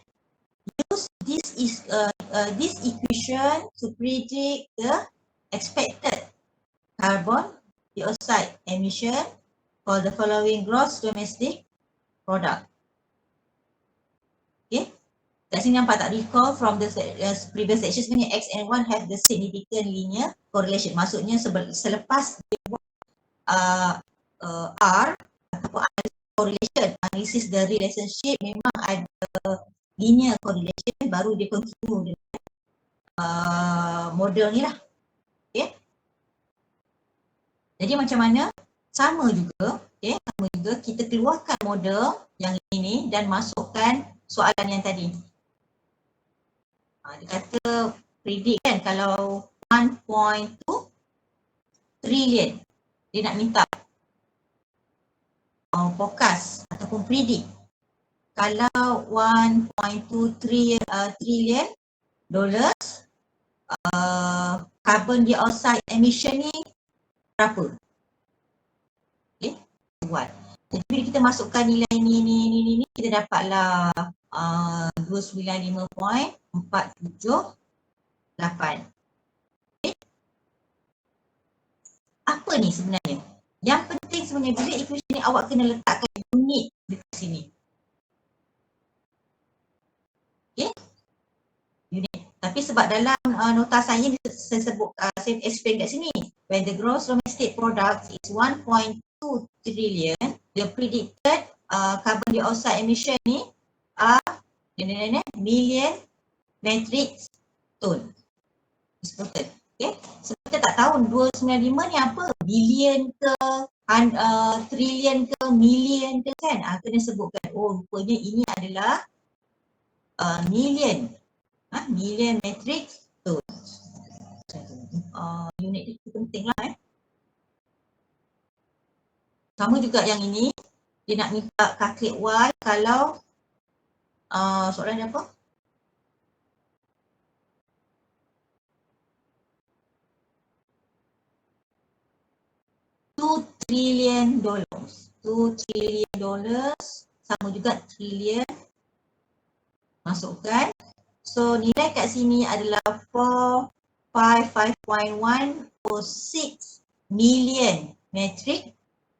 Use this equation to predict the expected carbon dioxide emission for the following gross domestic product. Okay. Kat sini nampak tak, recall from the previous section, sebenarnya X and Y have the significant linear correlation. Maksudnya selepas dia buat R ataupun correlation, analysis the relationship, memang ada linear correlation, baru dia continue dengan model ni lah. Okay. Jadi macam mana? Sama juga, okay, sama juga kita keluarkan model yang ini dan masukkan soalan yang tadi. Dia kata predict kan, kalau 1.2 trillion dia nak minta forecast ataupun predict kalau 1.2 trillion dollars carbon dioxide emission ni berapa? Okay, buat. Jadi bila kita masukkan nilai ni, kita dapatlah 295.478. Okay. Apa ni sebenarnya? Yang penting sebenarnya bila equation ni awak kena letakkan unit dekat sini. Okay. Unit. Tapi sebab dalam nota saya saya sebut, saya explain kat sini. When the gross domestic product is 1.2 trillion, the predicted carbon dioxide emission ni are million metric ton. Disputed. Okay. Sebab kita tak tahu 295 ni apa, billion ke, trillion ke, million ke kan. Kena sebutkan, oh rupanya ini adalah million. Million metric ton. Unit itu penting lah. Sama juga yang ini, dia nak minta calculate Y kalau soalan dia apa? $2 trillion. $2 trillion sama juga trillion. Masukkan. So nilai kat sini adalah 455.106 million metric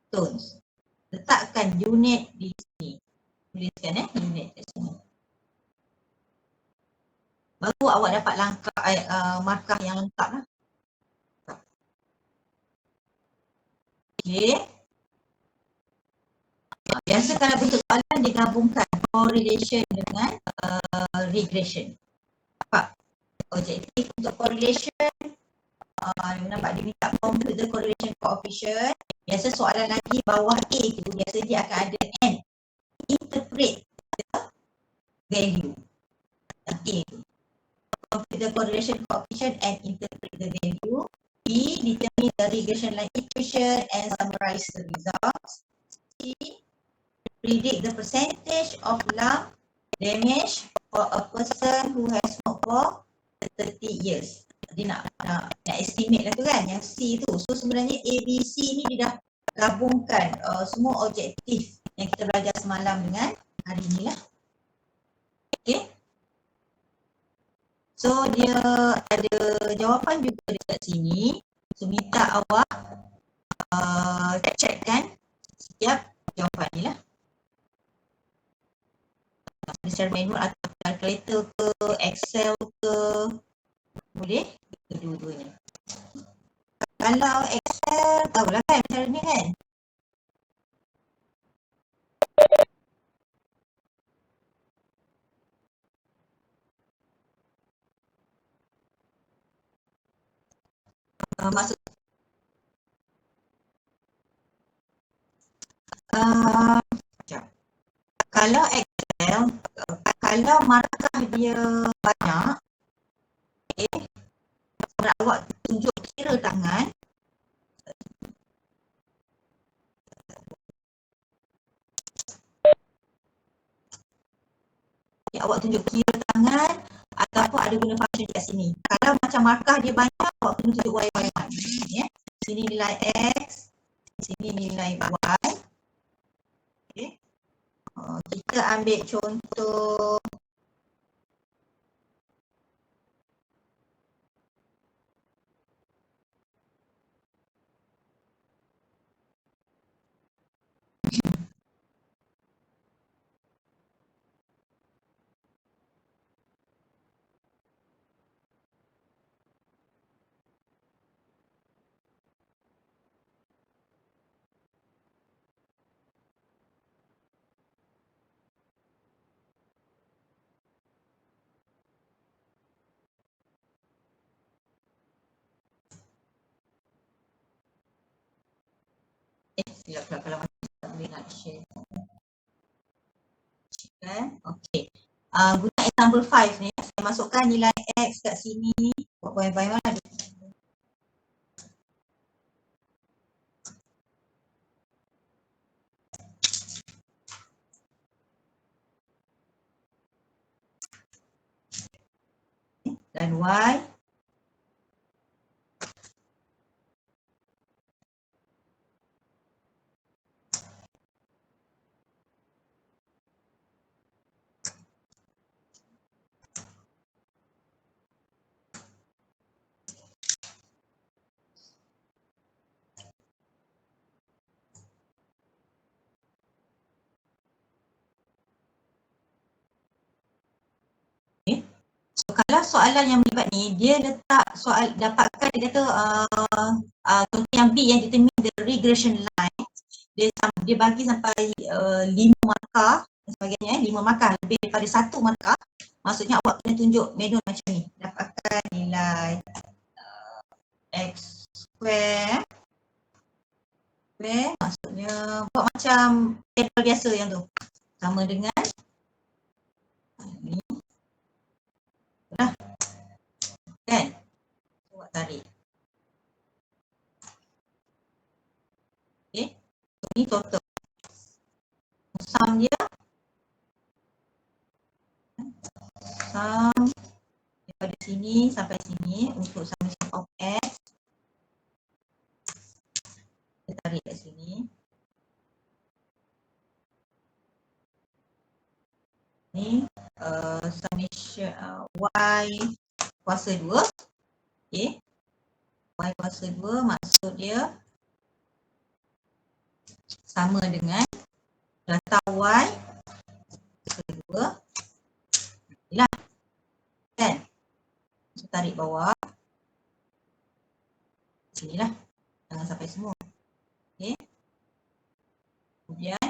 tons. Letakkan unit di sini. Tuliskan unit kat sini. Baru awak dapat langkah markah yang lengkap lah. Okay. Biasa kalau bentuk soalan digabungkan correlation dengan regression. Nampak? Objektif untuk correlation, nampak dia minta compute the correlation coefficient. Biasa soalan lagi bawah A tu biasa dia akan ada N. Interpret the value. A tu. Compute the correlation coefficient and interpret the value. B, determine the regression line equation and summarize the results. C, predict the percentage of lung damage for a person who has smoked for 30 years. Dia nak estimate lah tu kan, yang C tu. So sebenarnya A, B, C ni dia dah gabungkan semua objektif yang kita belajar semalam dengan hari ni lah. Okay. So dia ada jawapan juga dekat sini. So minta awak checkkan setiap jawapan ni lah. Secara manual atau calculator ke, Excel ke, boleh kedua-duanya. Kalau Excel, tahulah kan cara ni kan. Maksud kalau Excel, kalau markah dia banyak, okay, awak tunjuk kira tangan. Okay, awak tunjuk kira tangan ataupun ada guna function kat sini. Kalau macam markah dia banyak, awak kena tunjuk Y1. Yeah. Sini nilai X, sini nilai Y. Okay. Kita ambil contoh Kalau macam tak boleh nak share. Kan? Okey. Guna example 5 ni, saya masukkan nilai X kat sini. Buat bayang-bayang lah. Dan Y. So, kalau soalan yang melibat ni, dia letak soal, dapatkan dia kata contoh yang B yang determine the regression line, dia bagi sampai 5 markah dan sebagainya, 5 markah lebih daripada 1 markah, maksudnya awak kena tunjuk manual macam ni, dapatkan nilai X square, maksudnya buat macam table biasa yang tu, sama dengan ni lah, kan? Buat tarik. Okay, so ni total sum dia, sum daripada sini sampai sini untuk summation of X, kita tarik kat sini. Ni summation Y kuasa 2. Okay, Y kuasa 2 maksud dia sama dengan data Y kuasa 2. Inilah, kan? So, tarik bawah. Sinilah, jangan sampai semua. Okay, kemudian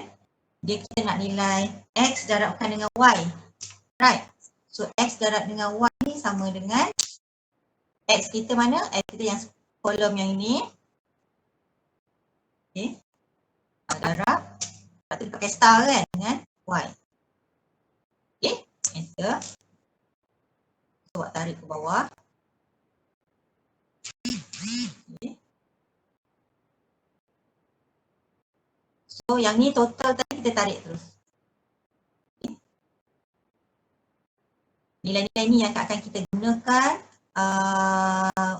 dia kita nak nilai X darabkan dengan Y. Right. So X darab dengan Y ni sama dengan X kita mana? X kita yang kolom yang ini. Okay. Darab. Lepas tu pakai star kan dengan Y. Okay. Enter. So buat tarik ke bawah. Okay. So yang ni total tadi kita tarik terus. Nilai-nilai ni yang akan kita gunakan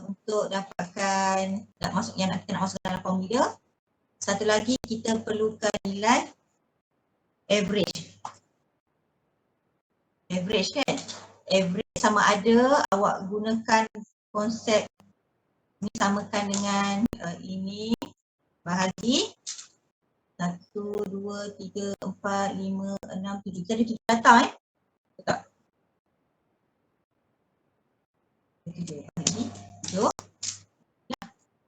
untuk dapatkan yang kita nak masukkan dalam formula. Satu lagi kita perlukan nilai average. Average kan? Average sama ada awak gunakan konsep ni samakan dengan ini bahagi 1, 2, 3, 4, 5, 6, 7. Kita ada 7 data tak? 7.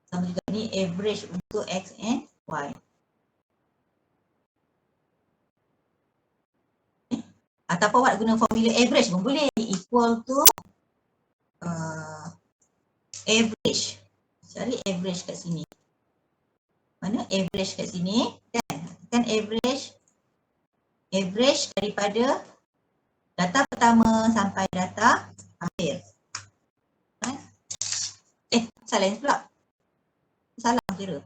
Sama juga ni average untuk X and Y. Ataupun awak guna formula average pun boleh, equal to average. Cari average kat sini. Mana average kat sini? Kan average daripada data pertama sampai data akhir. Salah yang pula. Salah kira.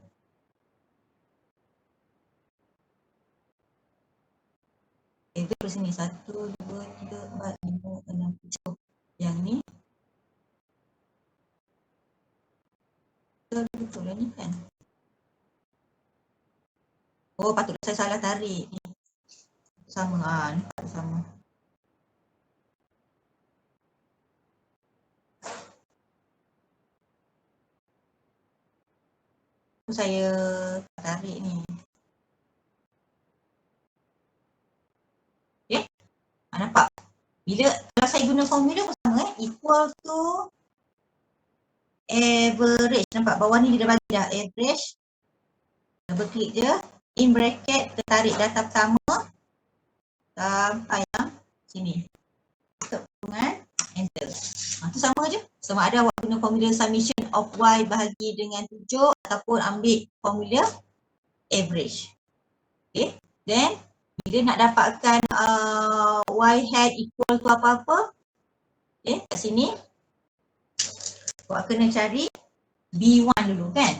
Average kat sini 1, 2, 3, 4, 5, 6, 7. Yang ni betul lah ni kan. Oh, patutlah saya salah tarik ni. Sama ni patut sama. Saya tarik ni. Okay, nampak? Bila kalau saya guna formula pun sama equal to average. Nampak bawah ni dia dah bagi dah average. Double klik je. In bracket kita tarik data pertama sampai yang sini. Tutup dengan enter. Tu sama je. Sama ada awak guna formula summation of Y bahagi dengan 7 ataupun ambil formula average. Okay, then bila nak dapatkan y hat equal to apa-apa, okay, kat sini awak kena cari B1 dulu kan.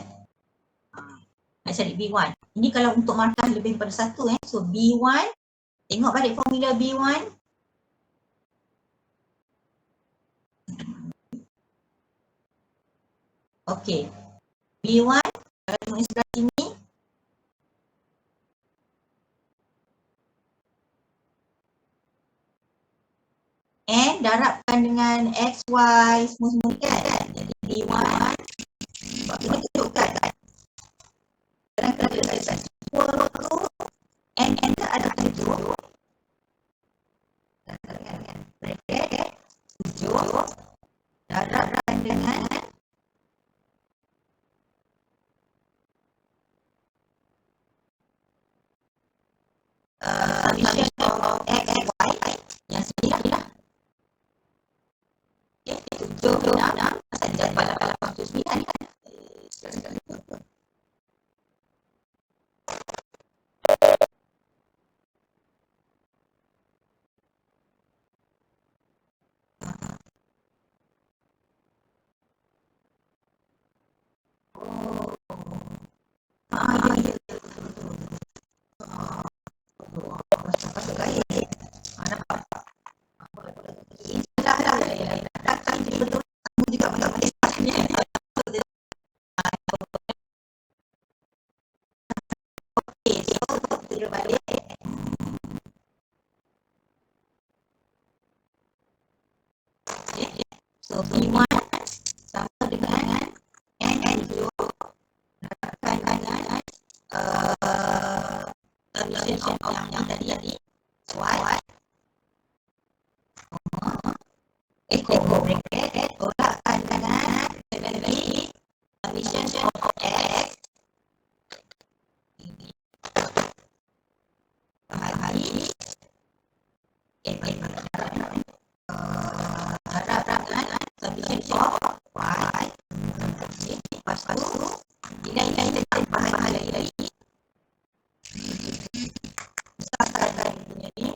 Nak cari B1. Ini kalau untuk markah lebih daripada satu so B1, tengok balik formula B1. Okay, B1 kalau tengok sebelah sini, and darabkan dengan X, Y semua kan. Jadi B1 sebab kita tunjukkan sekarang kita letakkan equal to N kita ada 7. Bracket 7 darabkan dengan summation of X, Y yang sini lah. Okay, 7, 6, asal jawapan 8, 9 kan. So B1 sama dengan N7 darabkan dengan summation of yang tadi Y bracket tolakkan dengan lagi summation of X bahagi harapkan summation of Y. Lepas tu nilai-nilai yang bahagi lagi besarkan punya ni.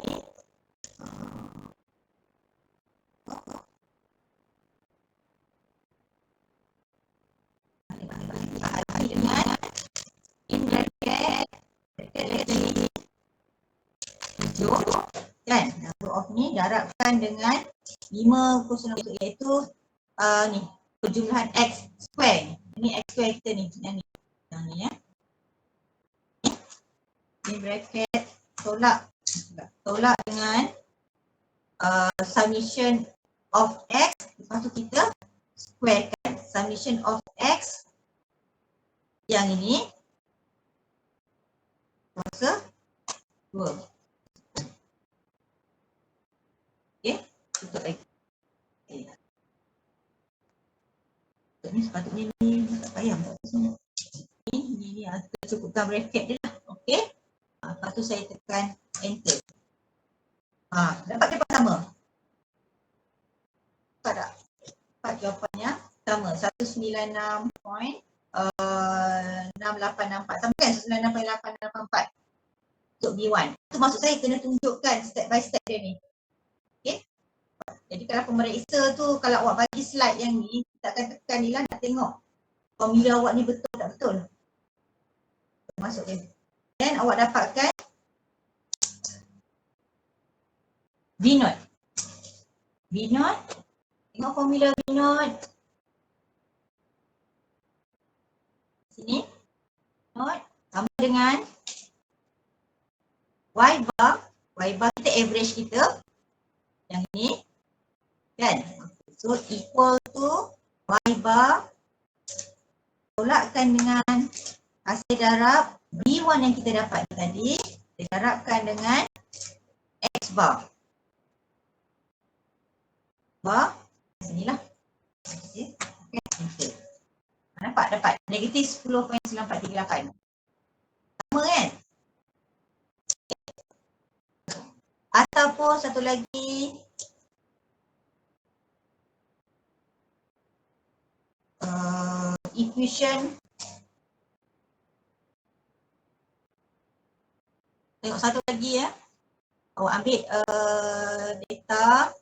Bahagi dengan in bracket lagi 7 kan. Root of ni darabkan dengan 501 iaitu ni perjumlahan X square. Ini X square kita ni, yang ni ya. In bracket tolak dengan summation of X. Lepas tu kita square kan summation of X yang ini kuasa 2. Okay, tutup lagi. Ni sepatutnya ni tak payah ni kita cukupkan bracket je lah. Okay, lepas tu saya tekan enter. Dapat jawapan sama. Tak? Dapat jawapannya sama, 196.6864 sama kan, 196.884 untuk B1. Itu maksud saya kena tunjukkan step by step dia ni. Okay, jadi kalau pemeriksa tu kalau awak bagi slide yang ni, kita akan tekan ni lah nak tengok formula awak ni betul tak betul. Masuk dia. Dan awak dapatkan V0. V0, tengok formula V0. Sini. Note sama dengan Y bar. Y bar kita average kita. Yang ini. Kan? So equal to Y bar. Tolakkan dengan hasil darab B1 yang kita dapat tadi. Didarabkan dengan X bar. Bar. Sinilah. Okay. Okay. Dapat negatif 10.938. Sama kan? Ataupun satu lagi equation Tengok satu lagi ya. Awak ambil data.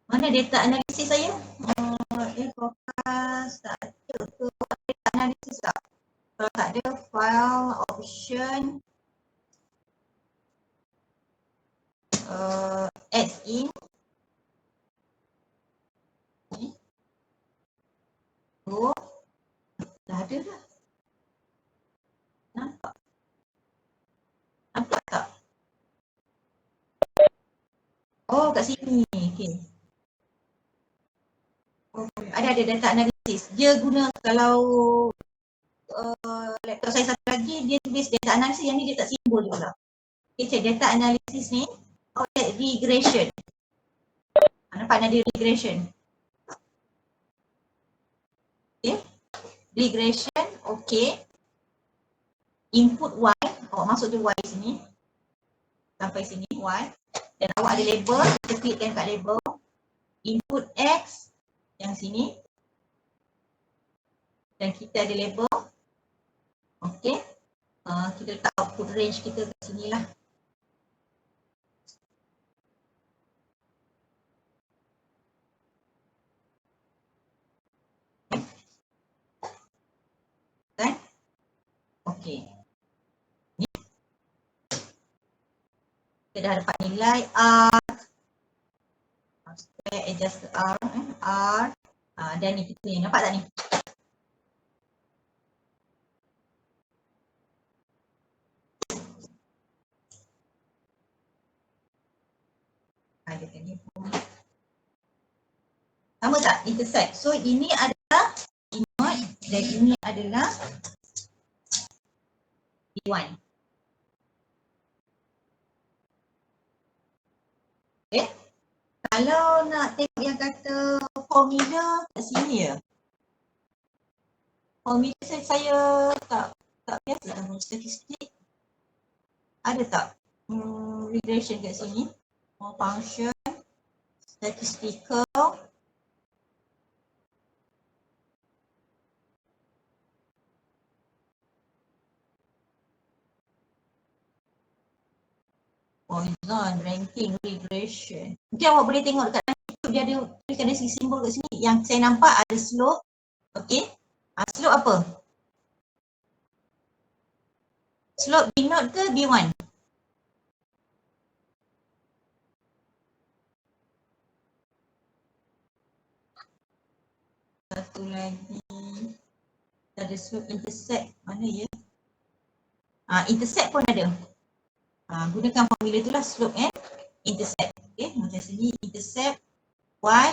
Mana data analisis saya? Forecast tak ada ke data analisis tak? Kalau tak ada, file, option, add in. Oh, dah ada dah. Nampak? Nampak tak? Oh, kat sini. Okay. Oh, ada data analisis. Dia guna kalau laptop saya satu lagi, dia tulis data analisis, yang ni dia tak simbol je pula. Okay, check data analisis ni. Oh, regression. Nampak ada regression. Okay. Regression, okay. Input Y, awak masuk tu Y sini. Sampai sini Y. Dan awak ada label, kita klikkan kat label. Input X, yang sini. Dan kita ada label. Okay. Kita letak output range kita kat sini lah. Kan? Okay. Ni. Kita dah dapat nilai R. Adjust R. R. Dan ni kita ni. Nampak tak ni? Ada ni. Sama tak? Intersect. So ini adalah input dan ini adalah D1. Okay. Kalau nak tengok yang kata formula kat sini ya. Formula saya tak biasa dengan statistik. Ada tak regression kat sini? Function, statistical. Poisson, ranking, regression. Mungkin awak boleh tengok dekat YouTube dia ada simbol kat sini. Yang saya nampak ada slope. Okay. Slope apa? Slope B0 ke B1? Satu lagi. Ada slope intersect. Mana ya? Intersect pun ada. Gunakan formula itulah slope and intercept. Okay, macam sini intercept Y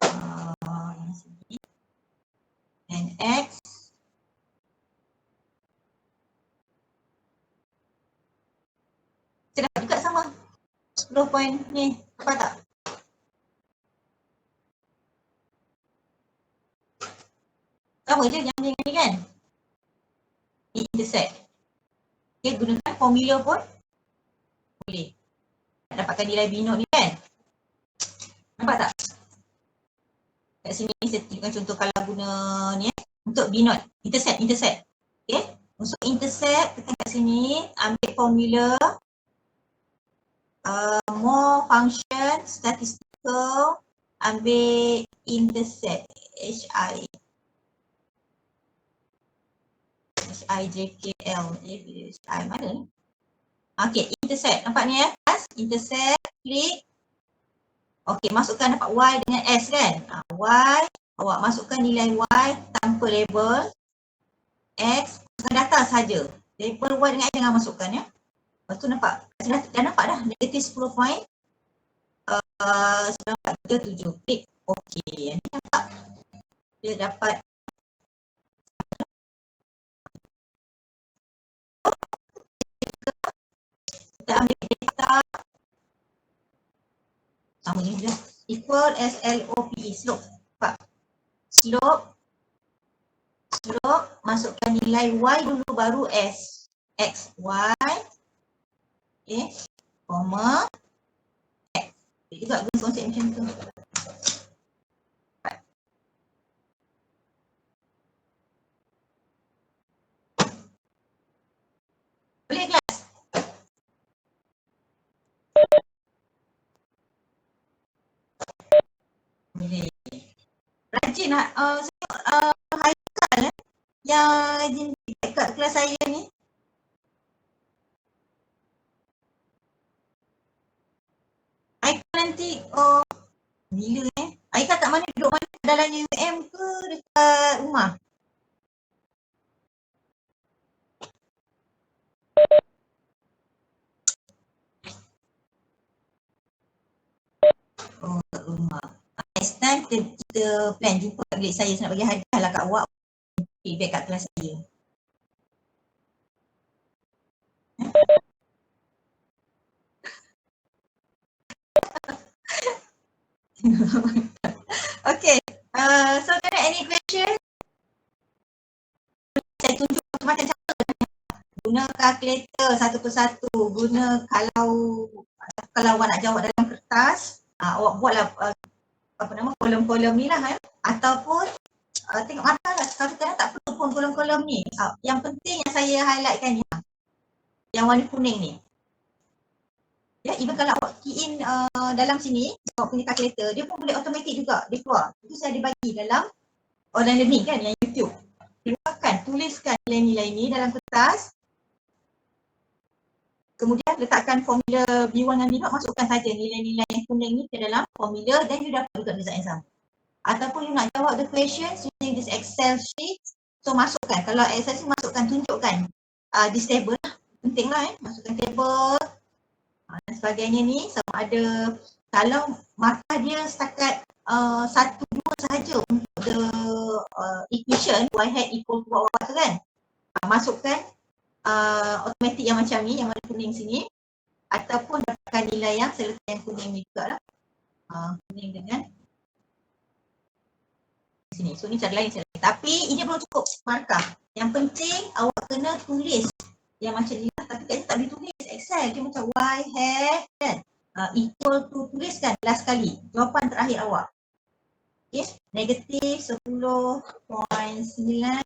yang sini and X. Kita dapat juga sama 10 point ni. Apa tak? Sama je yang ni kan? Intercept. Okay, gunakan formula pun boleh. Dapatkan nilai B0 ni kan? Nampak tak? Kat sini saya tunjukkan contoh kalau guna ni untuk B0. Intercept. Okay. Untuk intercept, kita kat sini ambil formula more function, statistical, ambil intercept, HIJKL, HI mana ni? Okay, intercept, nampak ni ya? Intercept, klik. Okay, masukkan dapat Y dengan S kan? Y, awak masukkan nilai Y tanpa label. X, masukkan data saja. Label Y dengan X jangan masukkan ya. Lepas tu nampak, dah nampak dah, negatif 10 point. 9.37, klik OK. Ni nampak, dia dapat kita ambil data sama juga equal SLOPE, slope. Nampak? Slope Suruh masukkan nilai Y dulu baru S. X, Y. Okay. Koma. X. Dia juga guna konsep macam tu. Boleh kelas? Boleh. Rajin Haikal yang rajin dekat kelas saya ni. Haikal nanti, bila Haikal kat mana, duduk mana, dalam UM ke dekat rumah? Oh, kat rumah. Next time kita plan jumpa kat bilik saya, nak bagi hadiah lah kat awak. Feedback kat kelas saya. Okay, so ada any question? Saya tunjuk macam cara guna kalkulator satu persatu. Guna kalau awak nak jawab dalam kertas, awak buatlah kolom-kolom ni lah ataupun tengok markah lah. Kadang-kadang tak perlu pun kolom-kolom ni. Yang penting yang saya highlightkan ni, yang warna kuning ni. Ya, even kalau awak key in dalam sini, awak punya kalkulator, dia pun boleh automatic juga, dia keluar. Itu saya ada bagi dalam online learning kan, yang YouTube. Keluarkan, tuliskan nilai-nilai ni dalam kertas. Kemudian letakkan formula B1 dan B0, masukkan saja nilai-nilai yang kuning ni ke dalam formula dan you dapat juga result yang sama. Ataupun you nak jawab the questions using this Excel sheet, so masukkan. Kalau Excel sheet, masukkan, tunjukkan this table lah. Penting lah masukkan table dan sebagainya ni. Sama ada kalau markah dia setakat 1, 2 sahaja untuk the equation y hat equal to what tu kan, masukkan automatic yang macam ni, yang warna kuning sini, ataupun dapatkan nilai yang saya letak yang kuning ni juga lah, kuning dengan sini. So ni cara lain, tapi ini belum cukup markah. Yang penting awak kena tulis yang macam ni lah, tapi kat tak boleh tulis Excel, dia macam y hat kan, equal to, tuliskan last kali jawapan terakhir awak. Okay, negatif 10.9 438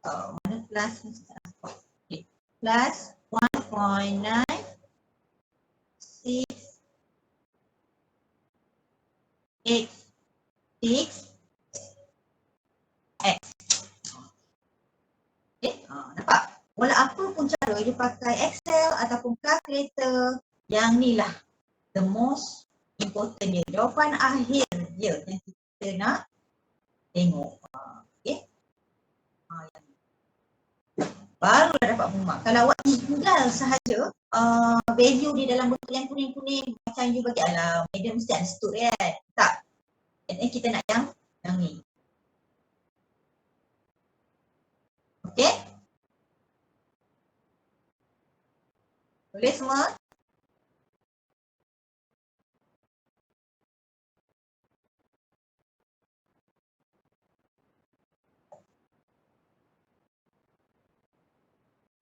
mana plus okay. Plus 1.9 6 8 6 X. Okay, nampak? Walau apa pun cara dia pakai Excel ataupun calculator, yang ni lah the most important dia. Jawapan akhir dia yang kita nak tengok. Okay. Baru dah dapat bermak. Kalau awak tinggal sahaja value di dalam bentuk yang kuning-kuning, macam you bagi alam, dia mesti understood kan? Tak. Dan kita nak yang ni. Okay? Boleh semua?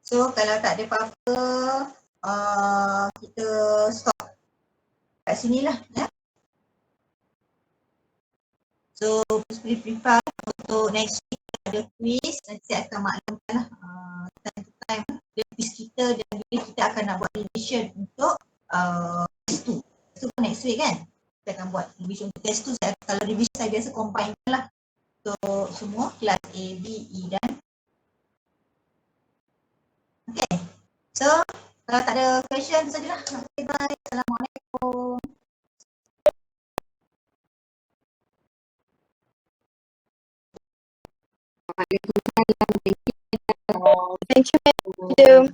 So kalau tak ada apa-apa, kita stop kat sinilah ya. So please prepare untuk next week ada quiz. Nanti saya akan maklumkan lah time to time quiz kita, dan juga kita akan nak buat revision untuk test 2. Test 2 next week kan. Kita akan buat revision untuk test 2. Kalau revision saya biasa combine lah untuk semua kelas A, B, E dan okay. So kalau tak ada question sajalah. Okay, bye. Assalamualaikum. Thank you.